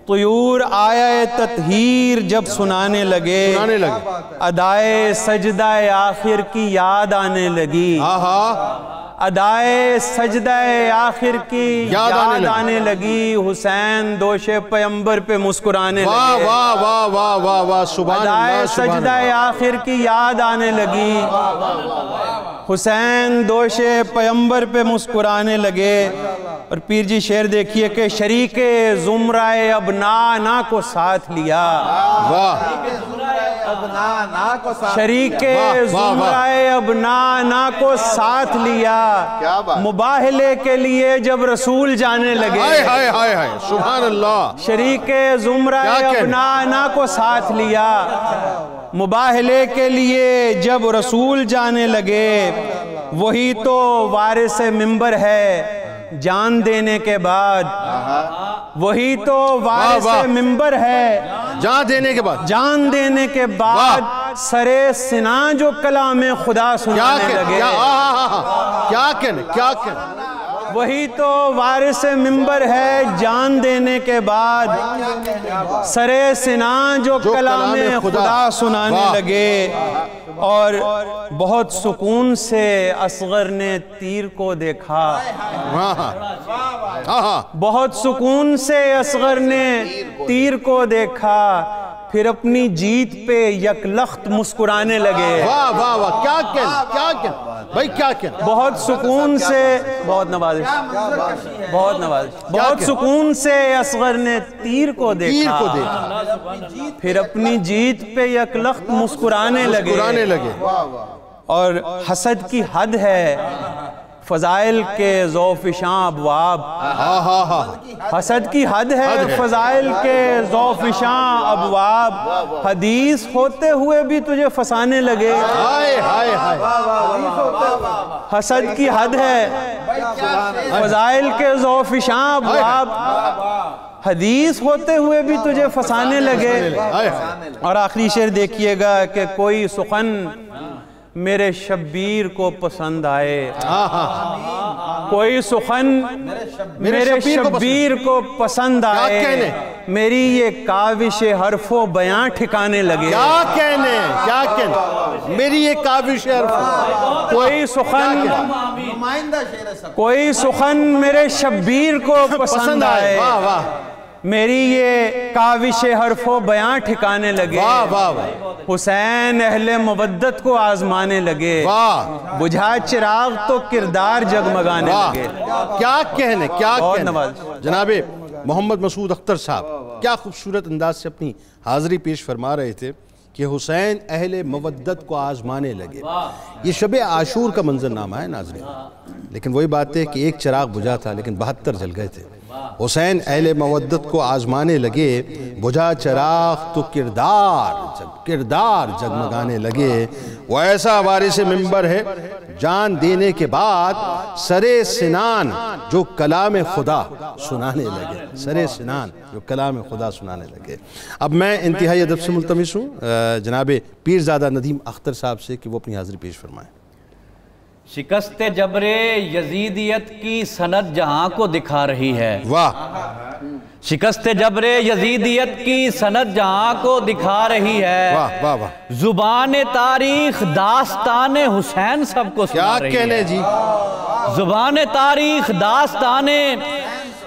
طیور آیہ تطہیر جب سنانے لگے، ادائے سجدہ آخر کی یاد آنے لگی، ادائے سجدہ آخر کی یاد آنے لگی، حسین دوش پیمبر پہ مسکرانے لگے، ادائے سجدہ آخر کی یاد آنے لگی، حسین دوش پیمبر پہ مسکرانے لگے۔ اور پیر جی شعر دیکھیے کہ شریک زمرہ ابنانا کو ساتھ لیا، شریک زمرہ ابنانا کو ساتھ لیا، مباہلے کے لیے جب رسول جانے لگے، سبحان اللہ، شریک زمرہ ابنانا کو ساتھ لیا، مباہلے کے لیے جب رسول جانے لگے، وہی تو وارث منبر ہے جان دینے کے بعد، وہی تو وارث منبر ہے جان دینے کے بعد، جان دینے کے بعد، سرے سنا جو کلام خدا سنانے لگے، کیا کہنے، وہی تو وارث منبر ہے جان دینے کے بعد، سرے سنا جو کلام خدا سنانے لگے۔ اور بہت سکون سے اصغر نے تیر کو دیکھا، بہت سکون سے اصغر نے تیر کو دیکھا، پھر اپنی جیت پہ یک لخت مسکرانے لگے، واہ واہ واہ، کیا کہنا بھائی، کیا کہنا، بہت سکون سے، بہت نوازش، بہت نوازش، بہت سکون سے اصغر نے تیر کو دیکھا، پھر اپنی جیت پہ یک لخت مسکرانے لگے۔ اور حسد کی حد ہے فضائل کے ذوفشاں ابواب، حسد کی حد ہے فضائل کے ذوفشاں ابواب، حدیث ہوتے ہوئے بھی تجھے فسانے لگے، حسد کی حد ہے فضائل کے ذوفشاں ابواب، حدیث ہوتے ہوئے بھی تجھے فسانے لگے۔ اور آخری شعر دیکھیے گا کہ کوئی سخن میرے شبیر کو پسند آئے، کوئی سخن میرے شبیر کو پسند آئے، میری یہ کاوش حرف و بیان ٹھکانے لگے، کیا کہنے، میری یہ کاوش حرف، کوئی سخن میرے شبیر کو پسند آئے، میری یہ کاوش حرف و بیان ٹھکانے لگے، واہ واہ واہ، حسین اہل مودت کو آزمانے لگے، واہ، بجھا چراغ تو کردار جگمگانے لگے۔ کیا کہنے، کیا بہت کہنے۔ نواز۔ جناب محمد مسعود اختر صاحب کیا خوبصورت انداز سے اپنی حاضری پیش فرما رہے تھے کہ حسین اہل مودت کو آزمانے لگے۔ یہ شب عاشور کا منظر نامہ ہے ناظرین، لیکن وہی بات ہے کہ ایک چراغ بجھا تھا لیکن 72 جل گئے تھے۔ حسین اہل مودت کو آزمانے لگے، بجھا چراغ تو کردار جگمگانے لگے۔ وہ ایسا وارث منبر ہے جان دینے کے بعد سرے سنان جو کلام خدا سنانے لگے، سرے سنان جو کلام خدا سنانے لگے۔ اب میں انتہائی ادب سے ملتمس ہوں جناب پیرزادہ ندیم اختر صاحب سے کہ وہ اپنی حاضری پیش فرمائیں۔ شکست جبر یزیدیت کی سند جہاں کو دکھا رہی ہے، واہ، شکست جبر یزیدیت کی سند جہاں کو دکھا رہی ہے، واہ واہ واہ، زبان تاریخ داستان حسین سب کو کیا سنا رہی کہنے ہے، جی، زبان تاریخ داستان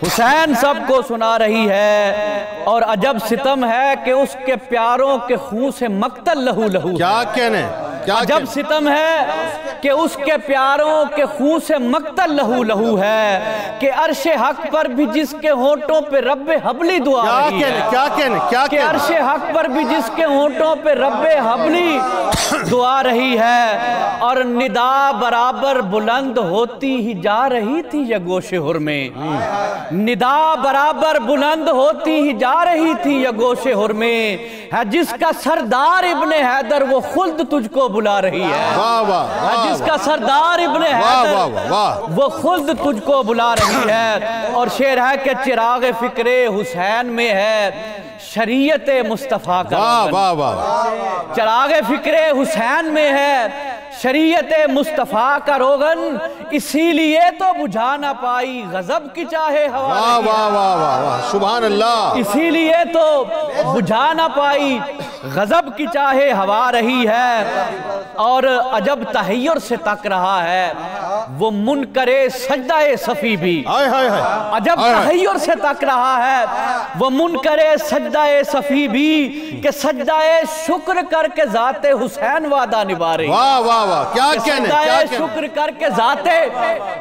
حسین سب کو سنا رہی ہے، اور عجب ستم ہے کہ اس کے پیاروں کے خون سے مقتل لہو لہو، کیا کہنے، کیا عجب ستم ہے کہ اس کے پیاروں کے خون سے مقتل لہو لہو ہے، کہ عرش حق پر بھی جس کے ہونٹوں پہ رب حبلی دعا رہی ہے، کیا کہنے، کہ عرش حق پر بھی جس کے ہونٹوں پہ رب حبلی دعا رہی ہے، اور ندا برابر بلند ہوتی ہی جا رہی تھی یہ گوش ہر میں، ندا برابر بلند ہوتی ہی جا رہی تھی یہ گوش ہر میں، ہے جس کا سردار ابن حیدر وہ خلد تجھ کو بلا رہی ہے، واہ واہ، ہے جس کا سردار ابن حیدر وہ خلد تجھ کو بلا رہی ہے، اور شعر ہے کہ چراغ فکر حسین میں ہے شریعت مصطفیٰ کا روغن، واہ واہ واہ، چراغ فکر حسین میں ہے شریعت مصطفیٰ کا روغن، اسی لیے تو بجھا نہ پائی غضب کی چاہے ہوا واہ رہی ہے، واہ واہ واہ واہ، سبحان اللہ، اسی لیے تو بجھا نہ پائی غضب کی چاہے ہوا رہی ہے، اور عجب تحیر سے تک رہا ہے وہ منکر سجدہ صفی بھی، ہائے ہائے ہائے، عجب تحیر سے تک رہا ہے وہ منکر سجدہ صفی بھی، کہ سجدہ شکر کر کے ذات حسین وعدہ نبھا رہی ہے، واہ واہ واہ، کیا کہنے، کیا سجدہ کہنے، شکر کر کے ذات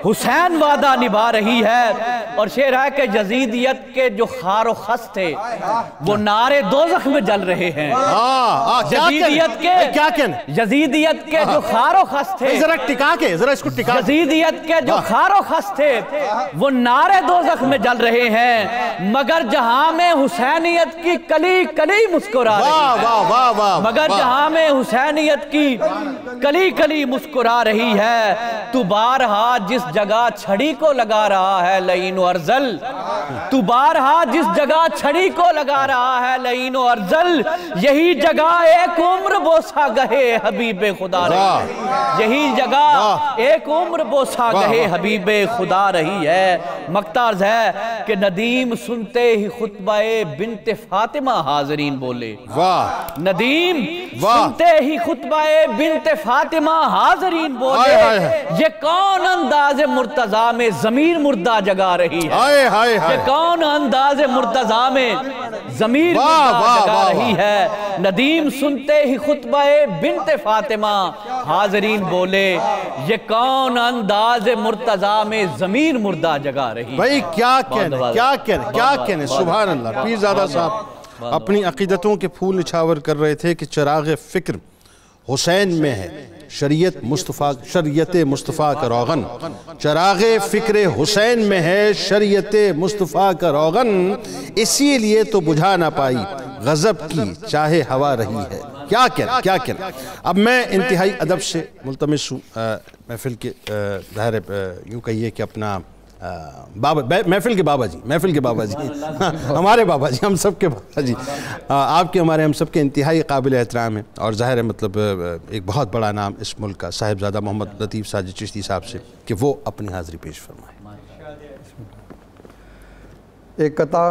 حسین وعدہ نبھا رہی ہے، اور شعر ہے کہ یزیدیت کے جو خار و خس تھے وہ نارے دوزخ میں جل رہے ہیں، یزیدیت کے جو خار و خس تھے، ذرا ٹکا کے، ذرا اس کو ٹکا، یزیدیت کے جو خار و خس تھے وہ نارے دوزخ میں جل رہے ہیں، مگر جہاں میں حسینیت کی کلی کلی مسکرا رہی واہ ہے، واہ واہ واہ، مگر جہاں میں حسینیت کی کلی کلی مسکرا رہی ہے، تو بارہا جس جگہ چھڑی کو لگا رہا ہے لعین و ارذل، تو بارہا جس جگہ چھڑی کو لگا رہا ہے لعین و ارذل، یہی جگہ ایک عمر بوسہ گہے حبیب خدا رہی ہے، یہی جگہ ایک عمر بوسہ گہے حبیب خدا رہی ہے۔ مقتعرض ہے کہ ندیم سنتے ہی خطبہ بنت فاطمہ حاضرین بولے، واہ، ندیم واہ، سنتے ہی خطبہ بنت فاطمہ حاضرین بولے، ہائے ہائے، یہ کون انداز مرتضیٰ میں ضمیر مردہ جگا رہی ہے، ہائے ہائے ہائے، یہ کون انداز مرتضیٰ میں ضمیر واہ، مردہ واہ، جگا واہ، رہی ہے، ندیم سنتے ہی خطبہ بنت فاطمہ حاضرین بولے، یہ کون انداز مرتضیٰ میں ضمیر مردہ جگا رہی ہے۔ بھائی کیا کہنے، کیا کہنے، کیا کہنے، سبحان اللہ۔ پیرزادہ صاحب اپنی عقیدتوں کے پھول نچھاور کر رہے تھے کہ چراغ فکر حسین میں ہے شریعت مصطفیٰ کا روغن، چراغ فکر حسین میں ہے شریعت مصطفیٰ کا روغن، اسی لیے تو بجھا نہ پائی غضب کی چاہے ہوا رہی ہے۔ کیا کہنا، کیا کہنا۔ اب میں انتہائی ادب سے ملتمس ہوں محفل کے ظاہر یوں کہیے کہ اپنا محفل کے بابا جی ہمارے بابا جی، ہم سب کے بابا جی، آپ کے ہمارے ہم سب کے انتہائی قابل احترام ہیں، اور ظاہر ہے مطلب ایک بہت بڑا نام اس ملک کا صاحبزادہ محمد لطیف ساجد چشتی صاحب سے کہ وہ اپنی حاضری پیش فرمائیں۔ ایک قطع،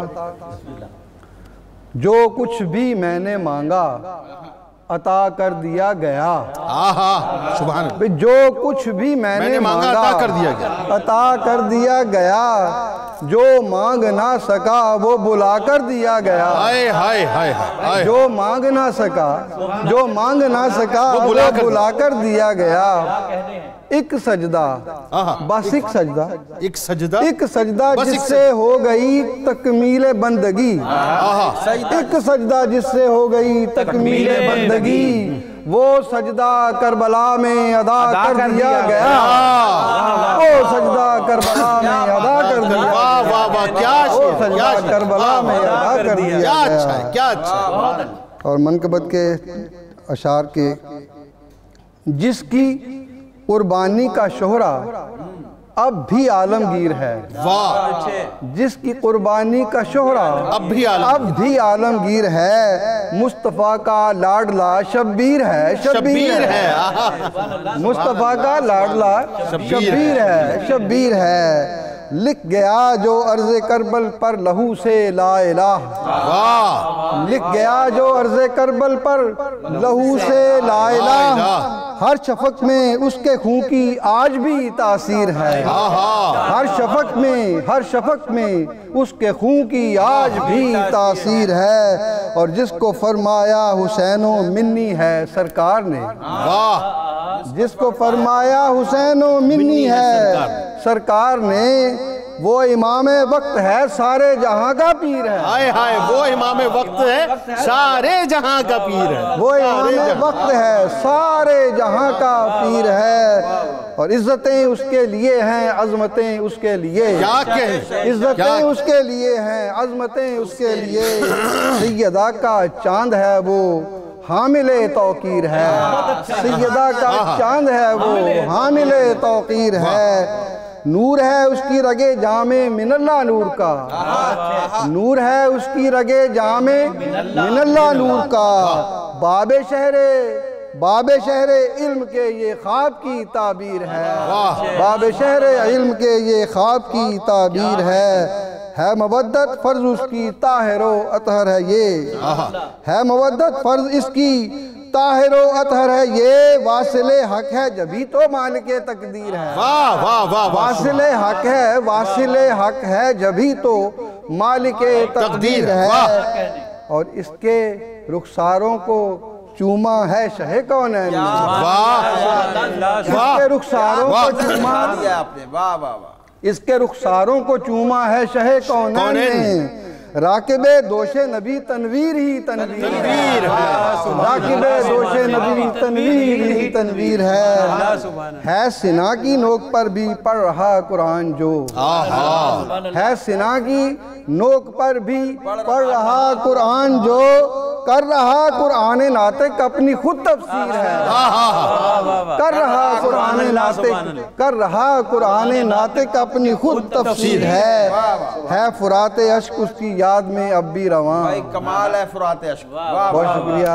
جو کچھ بھی میں نے مانگا عطا کر دیا گیا، آہا سبحان اللہ، جو کچھ بھی میں نے مانگا عطا کر دیا گیا، عطا کر دیا گیا، جو مانگ نہ سکا وہ بلا کر دیا گیا، ہائے ہائے ہائے ہائے، جو مانگ نہ سکا وہ بلا کر دیا گیا، ایک سجدہ، بس ایک سجدہ، ایک سجدہ جس سے ہو گئی تکمیل بندگی، ایک سجدہ جس سے ہو گئی تکمیل بندگی، وہ سجدہ کربلا میں ادا کر دیا گیا، وہ سجدہ کربلا میں ادا کر دیا گیا، واہ واہ واہ، کیا وہ شعر، کیا سجدہ کربلا میں ادا کر دیا کیا گیا۔ اچھا ہے، کیا اچھا ہے۔ اور منقبت کے اشعار کے، جس کی قربانی کا شہرہ اب بھی عالمگیر ہے، واہ، جس کی قربانی کا شہرہ اب بھی عالمگیر ہے، مصطفیٰ کا لاڈلا شبیر ہے، شبیر ہے، مصطفیٰ کا لاڈلا شبیر ہے، لکھ گیا جو عرض کربل پر لہو سے لا الہ، واہ، لکھ گیا جو عرض کربل پر لہو سے لا الہ، ہر شفق میں اس کے خون کی آج بھی تاثیر ہے، ہر شفق میں اس کے خون کی آج بھی تاثیر ہے، اور جس کو فرمایا حسین و منی ہے سرکار نے، واہ، جس کو فرمایا حسین و منی ہے سرکار نے، وہ امام وقت ہے سارے جہاں کا پیر ہے، ہائے ہائے، وہ امام وقت ہے سارے جہاں کا پیر ہے، وہ امام وقت ہے سارے جہاں کا پیر ہے، اور عزتیں اس کے لیے ہیں، عظمتیں اس کے لیے، کیا کہیں، عزتیں اس کے لیے ہیں، عظمتیں اس کے لیے، سیدہ کا چاند ہے وہ حامل توقیر ہے، سیدہ کا چاند ہے وہ حامل توقیر ہے، نور ہے اس کی رگے جامع من اللہ نور کا، نور ہے اس کی رگے جامع من اللہ نور کا، باب شہر علم کے یہ خواب کی تعبیر ہے، باب شہر علم کے یہ خواب کی تعبیر ہے مودت فرض اس کی طاہر و اطہر ہے یہ، ہے مودت فرض اس کی طاہر و اطہر ہے یہ، واصل حق ہے جبھی تو مالک تقدیر ہے، واہ واہ واہ، واصل حق ہے جبھی تو مالک تقدیر ہے، اور اس کے رخساروں کو چوما ہے شہ کونین نے، اس کے رخساروں کو چوما، اس کے رخساروں کو چوما ہے شہ کونین نے، راکب دوش نبی تنویر ہی تنویر ہے، راکب دوش نبی تنویر ہی تنویر ہے سنا کی نوک پر بھی پڑھ رہا قرآن جو، ہے سنا کی نوک پر بھی پڑھ رہا قرآن جو، کر رہا قرآن ناطق اپنی خود تفسیر ہے، کر رہا قرآن ناطق اپنی خود تفسیر ہے فرات اشک اس کی یاد میں اب بھی رواں، کمال ہے فرات اشک، بہت شکریہ،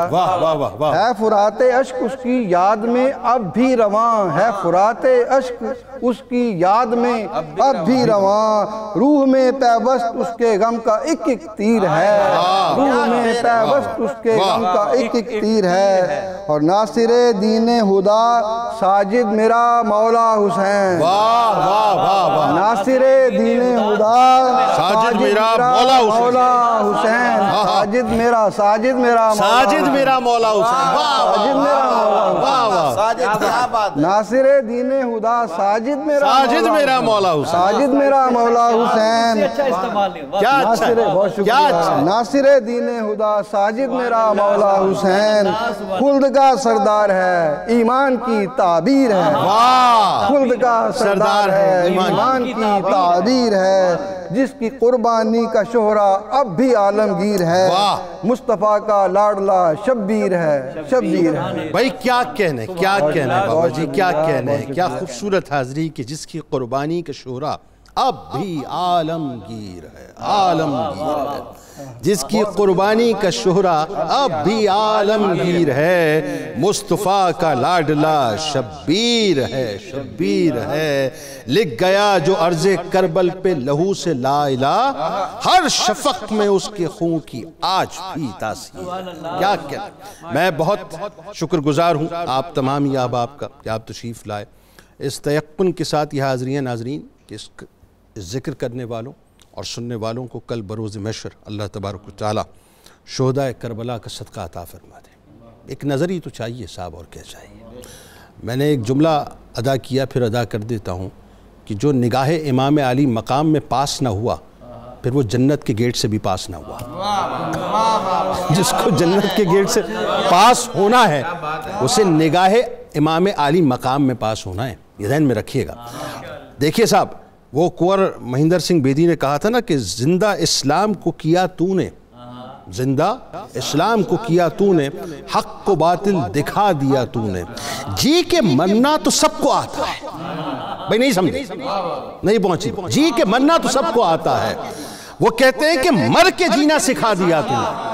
ہے فرات اشک اس کی یاد میں اب بھی رواں، ہے فرات اشک اس کی یاد میں اب بھی رواں، روح میں پیوست اس کے غم کا ایک ایک تیر ہے، روح میں پیوست اس کے غم کا ایک ایک تیر ہے، اور ناصر دین خدا ساجد میرا مولا حسین، ناصر دین خدا ساجد میرا مولا حسین، ساجد میرا مولا حسین، ناصر دین خدا ساجد میرا مولا حسین، ناصر دین خدا ساجد میرا مولا حسین، خلد کا سردار ہے ایمان کی تعبیر ہے، خلد کا سردار ہے ایمان کی تعبیر ہے، جس کی قربانی کا شہرہ اب بھی عالمگیر ہے، مصطفیٰ کا لاڈلا شبیر ہے، بھائی کیا کہنے بابا جی، کیا کہنے، کیا خوبصورت حاضری کہ جس کی قربانی کا شہرہ اب بھی عالمگیر ہے، جس کی قربانی کا شہرہ اب بھی عالمگیر ہے، مصطفیٰ کا لاڈلا شبیر ہے، لکھ گیا جو عرض کربل پہ لہو سے لا الہ، ہر شفق میں اس کے خون کی آج بھی تاثیر، کیا میں بہت شکر گزار ہوں آپ تمام احباب کا کہ آپ تشریف لائے، اس تیقن کے ساتھ یہ حاضرین کہ اس ذکر کرنے والوں اور سننے والوں کو کل بروز محشر اللہ تبارک و تعالی شہدائے کربلا کا صدقہ عطا فرما دے۔ ایک نظر ہی تو چاہیے صاحب، اور کیا چاہیے۔ میں نے ایک جملہ ادا کیا، پھر ادا کر دیتا ہوں کہ جو نگاہ امام علی مقام میں پاس نہ ہوا، پھر وہ جنت کے گیٹ سے بھی پاس نہ ہوا۔ جس کو جنت کے گیٹ سے پاس ہونا ہے اسے نگاہ امام علی مقام میں پاس ہونا ہے، یہ ذہن میں رکھیے گا۔ دیکھیے صاحب، وہ کنور مہندر سنگھ بیدی نے کہا تھا نا کہ زندہ اسلام کو کیا تو نے، زندہ اسلام کو کیا تو نے، حق کو باطل دکھا دیا تو نے، جی کے مرنا تو سب کو آتا ہے۔ بھائی نہیں سمجھے، نہیں پہنچی، جی کے مرنا تو سب کو آتا ہے، وہ کہتے ہیں کہ مر کے جینا سکھا دیا تو نے۔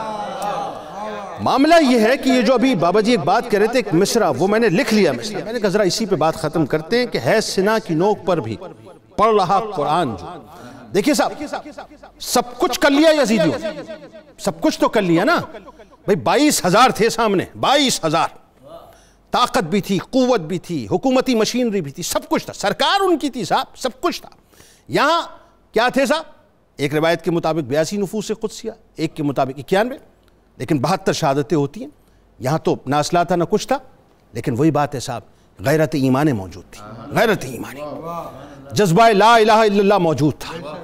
معاملہ یہ ہے کہ یہ جو ابھی بابا جی ایک بات کہہ رہے تھے، ایک مصرع، وہ میں نے لکھ لیا مصرع، میں نے کہا ذرا اسی پہ بات ختم کرتے ہیں کہ ہے سنا کی نوک پر بھی پڑھ رہا قرآن جو۔ دیکھیے صاحب، سب کچھ کر لیا یزیدیوں، سب کچھ تو کر لیا نا بھئی، 22,000 تھے سامنے، 22,000، طاقت بھی تھی، قوت بھی تھی، حکومتی مشینری بھی تھی، سب کچھ تھا، سرکار ان کی تھی صاحب، سب کچھ تھا۔ یہاں کیا تھے صاحب؟ ایک روایت کے مطابق 82 نفوس قدسیہ، ایک کے مطابق 91، لیکن 72 شہادتیں ہوتی ہیں۔ یہاں تو نہ اسلحہ تھا نہ کچھ تھا، لیکن وہی بات ہے صاحب، غیرت ایمان موجود تھی، غیرت ایمانی، جذبہ لا الہ الا اللہ موجود تھا۔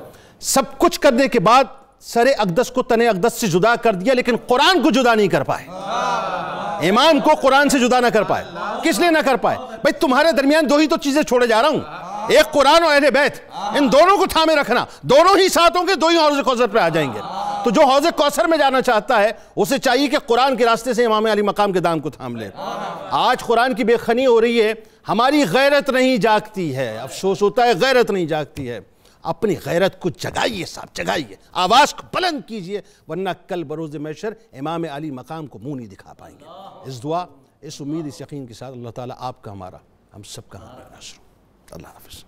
سب کچھ کرنے کے بعد سر اقدس کو تن اقدس سے جدا کر دیا، لیکن قرآن کو جدا نہیں کر پائے، امام کو قرآن سے جدا نہ کر پائے۔ کس لیے نہ کر پائے؟ بھئی تمہارے درمیان دو ہی تو چیزیں چھوڑے جا رہا ہوں، ایک قرآن اور اہل بیت، ان دونوں کو تھامے رکھنا، دونوں ہی ساتھ ہوں گے، دو ہی حوض کوثر پہ آ جائیں گے۔ تو جو حوض کوثر میں جانا چاہتا ہے اسے چاہیے کہ قرآن کے راستے سے امام علی مقام کے دام کو تھام لے۔ آج قرآن کی بے خنی ہو رہی ہے، ہماری غیرت نہیں جاگتی ہے، افسوس ہوتا ہے غیرت نہیں جاگتی ہے۔ اپنی غیرت کو جگائیے صاحب، جگائیے، آواز کو بلند کیجئے، ورنہ کل بروز محشر امام علی مقام کو منہ نہیں دکھا پائیں گے۔ اس دعا، اس امید، اس یقین کے ساتھ اللہ تعالیٰ آپ کا، ہمارا، ہم سب کا حامی و ناصر۔ اللہ حافظ۔